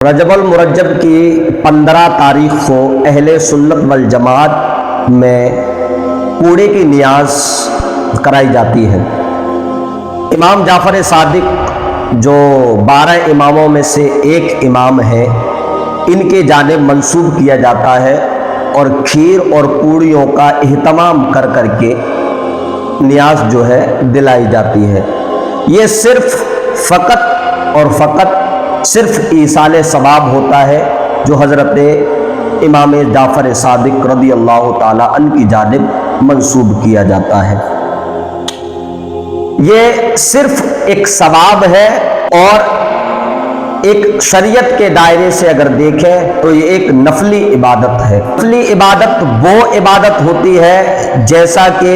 رجب المرجب کی 15 تاریخ کو اہل سنت والجماعت میں کوڑے کی نیاز کرائی جاتی ہے۔ امام جعفر صادق جو 12 اماموں میں سے ایک امام ہیں، ان کے جانب منسوب کیا جاتا ہے اور کھیر اور پوڑیوں کا اہتمام کر کر کے نیاز جو ہے دلائی جاتی ہے۔ یہ صرف ایصال ثواب ہوتا ہے جو حضرت امام جعفر صادق رضی اللہ تعالی عنہ کی جانب منسوب کیا جاتا ہے۔ یہ صرف ایک ثواب ہے اور ایک شریعت کے دائرے سے اگر دیکھیں تو یہ ایک نفلی عبادت ہے۔ نفلی عبادت وہ عبادت ہوتی ہے جیسا کہ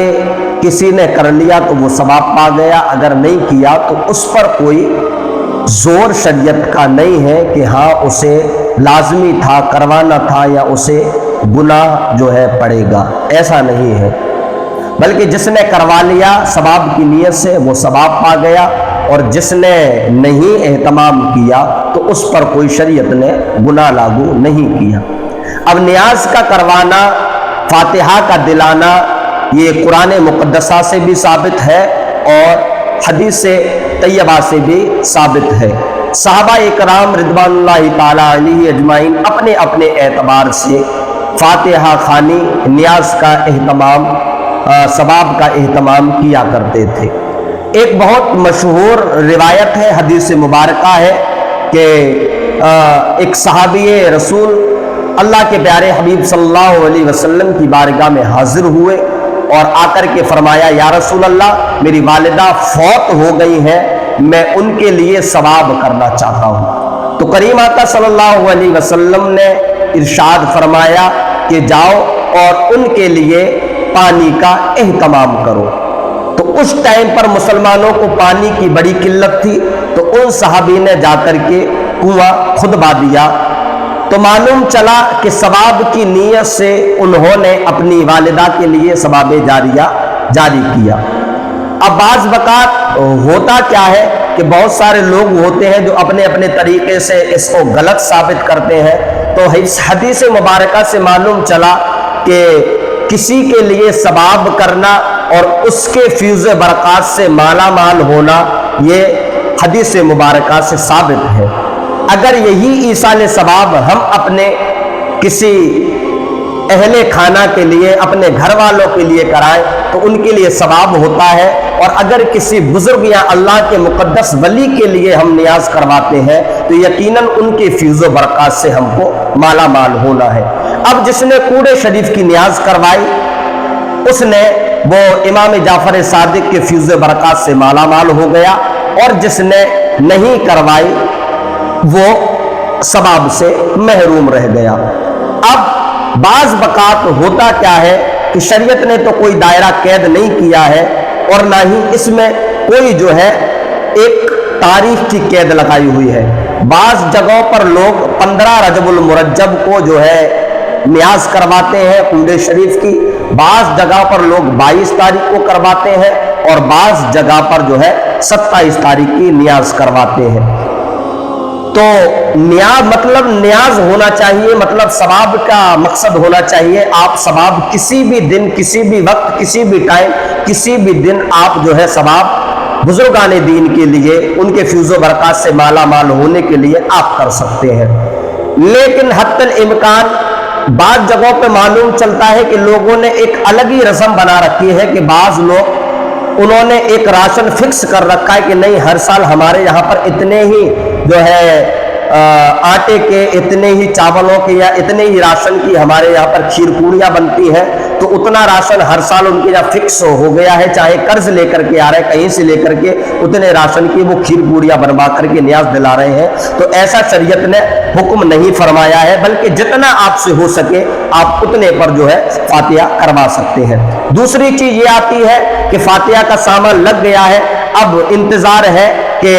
کسی نے کر لیا تو وہ ثواب پا گیا، اگر نہیں کیا تو اس پر کوئی زور شریعت کا نہیں ہے کہ ہاں اسے لازمی تھا، کروانا تھا یا اسے گناہ جو ہے پڑے گا، ایسا نہیں ہے۔ بلکہ جس نے کروا لیا ثواب کی نیت سے وہ ثواب پا گیا، اور جس نے نہیں اہتمام کیا تو اس پر کوئی شریعت نے گناہ لاگو نہیں کیا۔ اب نیاز کا کروانا، فاتحہ کا دلانا، یہ قرآن مقدسہ سے بھی ثابت ہے اور حدیث طیبہ سے بھی ثابت ہے۔ صحابہ اکرام رضوان اللہ تعالی علیہ اجمعین اپنے اپنے اعتبار سے فاتحہ خوانی، نیاز کا اہتمام، ثواب کا اہتمام کیا کرتے تھے۔ ایک بہت مشہور روایت ہے، حدیث مبارکہ ہے کہ ایک صحابی رسول اللہ کے پیارے حبیب صلی اللہ علیہ وسلم کی بارگاہ میں حاضر ہوئے اور آ کر کے فرمایا، یا رسول اللہ، میری والدہ فوت ہو گئی ہیں، میں ان کے لیے ثواب کرنا چاہتا ہوں۔ تو کریم آقا صلی اللہ علیہ وسلم نے ارشاد فرمایا کہ جاؤ اور ان کے لیے پانی کا اہتمام کرو۔ تو اس ٹائم پر مسلمانوں کو پانی کی بڑی قلت تھی، تو ان صحابی نے جا کر کے کنواں کھدوا دیا۔ تو معلوم چلا کہ ثواب کی نیت سے انہوں نے اپنی والدہ کے لیے ثواب جاریہ جاری کیا۔ اب بعض وقت ہوتا کیا ہے کہ بہت سارے لوگ ہوتے ہیں جو اپنے اپنے طریقے سے اس کو غلط ثابت کرتے ہیں۔ تو اس حدیث مبارکہ سے معلوم چلا کہ کسی کے لیے ثواب کرنا اور اس کے فیض برکات سے مالا مال ہونا، یہ حدیث مبارکہ سے ثابت ہے۔ اگر یہی ایصال ثواب ہم اپنے کسی اہل خانہ کے لیے، اپنے گھر والوں کے لیے کرائیں تو ان کے لیے ثواب ہوتا ہے، اور اگر کسی بزرگ یا اللہ کے مقدس ولی کے لیے ہم نیاز کرواتے ہیں تو یقیناً ان کے فیض و برکات سے ہم کو مالا مال ہونا ہے۔ اب جس نے کوڑے شریف کی نیاز کروائی، اس نے وہ امام جعفر صادق کے فیض و برکات سے مالا مال ہو گیا، اور جس نے نہیں کروائی وہ ثواب سے محروم رہ گیا۔ اب بعض وقات ہوتا کیا ہے کہ شریعت نے تو کوئی دائرہ قید نہیں کیا ہے، اور نہ ہی اس میں کوئی جو ہے ایک تاریخ کی قید لگائی ہوئی ہے۔ بعض جگہوں پر لوگ 15 رجب المرجب کو جو ہے نیاز کرواتے ہیں کوڑے شریف کی، بعض جگہ پر لوگ 22 تاریخ کو کرواتے ہیں، اور بعض جگہ پر جو ہے 27 تاریخ کی نیاز کرواتے ہیں۔ تو نیاز ہونا چاہیے، مطلب ثواب کا مقصد ہونا چاہیے۔ آپ ثواب کسی بھی دن، کسی بھی وقت، کسی بھی ٹائم، کسی بھی دن آپ جو ہے ثواب بزرگان دین کے لیے، ان کے فیض و برکات سے مالا مال ہونے کے لیے آپ کر سکتے ہیں۔ لیکن حتی الامکان بعض جگہوں پہ معلوم چلتا ہے کہ لوگوں نے ایک الگ ہی رسم بنا رکھی ہے کہ بعض لوگ انہوں نے ایک راشن فکس کر رکھا ہے کہ نہیں، ہر سال ہمارے یہاں پر اتنے ہی جو ہے آٹے کے، اتنے ہی چاولوں کے، یا اتنے ہی راشن کی ہمارے یہاں پر کھیر پوڑیاں بنتی ہیں، تو اتنا راشن ہر سال ان کے یہاں فکس ہو گیا ہے، چاہے قرض لے کر کے آ رہے ہیں، کہیں سے لے کر کے اتنے راشن کی وہ کھیر پوڑیاں بنوا کر کے نیاز دلا رہے ہیں۔ تو ایسا شریعت نے حکم نہیں فرمایا ہے، بلکہ جتنا آپ سے ہو سکے آپ اتنے پر جو ہے فاتحہ کروا سکتے ہیں۔ دوسری چیز یہ آتی ہے کہ فاتحہ کا سامان لگ گیا ہے، اب انتظار ہے کہ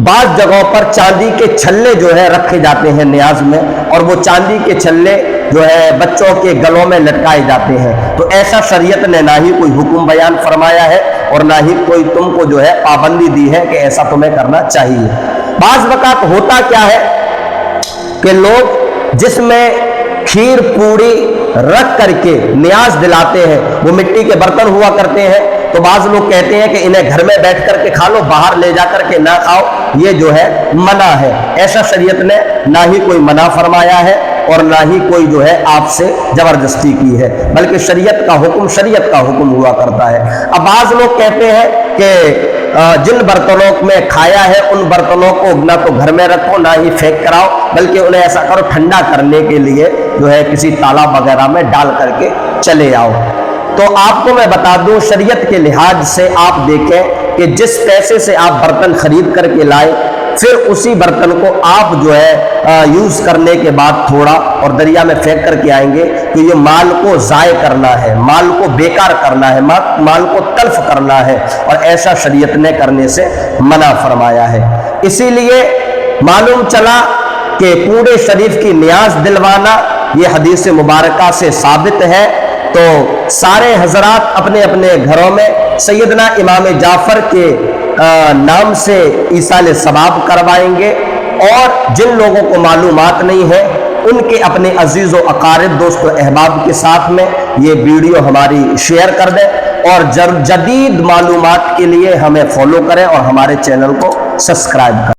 بعض جگہوں پر چاندی کے چھلے جو ہے رکھے جاتے ہیں نیاز میں، اور وہ چاندی کے چھلے جو ہے بچوں کے گلوں میں لٹکائے جاتے ہیں۔ تو ایسا شریعت نے نہ ہی کوئی حکم بیان فرمایا ہے، اور نہ ہی کوئی تم کو جو ہے پابندی دی ہے کہ ایسا تمہیں کرنا چاہیے۔ بعض وقت ہوتا کیا ہے کہ لوگ جس میں کھیر پوڑی رکھ کر کے نیاز دلاتے ہیں وہ مٹی کے برتن ہوا کرتے ہیں، تو بعض لوگ کہتے ہیں کہ انہیں گھر میں بیٹھ کر کے کھا لو، باہر لے جا کر کے نہ کھاؤ، یہ جو ہے منع ہے۔ ایسا شریعت نے نہ ہی کوئی منع فرمایا ہے اور نہ ہی کوئی جو ہے آپ سے زبردستی کی ہے، بلکہ شریعت کا حکم ہوا کرتا ہے۔ اب بعض لوگ کہتے ہیں کہ جن برتنوں میں کھایا ہے ان برتنوں کو نہ تو گھر میں رکھو نہ ہی پھینک کراؤ، بلکہ انہیں ایسا کرو ٹھنڈا کرنے کے لیے جو ہے کسی تالاب وغیرہ میں ڈال کر کے چلے آؤ۔ تو آپ کو میں بتا دوں شریعت کے لحاظ سے آپ دیکھیں کہ جس پیسے سے آپ برتن خرید کر کے لائے، پھر اسی برتن کو آپ جو ہے یوز کرنے کے بعد تھوڑا اور دریا میں پھینک کر کے آئیں گے تو یہ مال کو ضائع کرنا ہے، مال کو بیکار کرنا ہے، مال کو تلف کرنا ہے، اور ایسا شریعت نے کرنے سے منع فرمایا ہے۔ اسی لیے معلوم چلا کہ کوڑے شریف کی نیاز دلوانا یہ حدیث مبارکہ سے ثابت ہے، تو سارے حضرات اپنے اپنے گھروں میں سیدنا امام جعفر کے نام سے ایصال ثواب کروائیں گے، اور جن لوگوں کو معلومات نہیں ہے ان کے اپنے عزیز و اقارب دوست و احباب کے ساتھ میں یہ ویڈیو ہماری شیئر کر دیں، اور جدید معلومات کے لیے ہمیں فالو کریں اور ہمارے چینل کو سبسکرائب کریں۔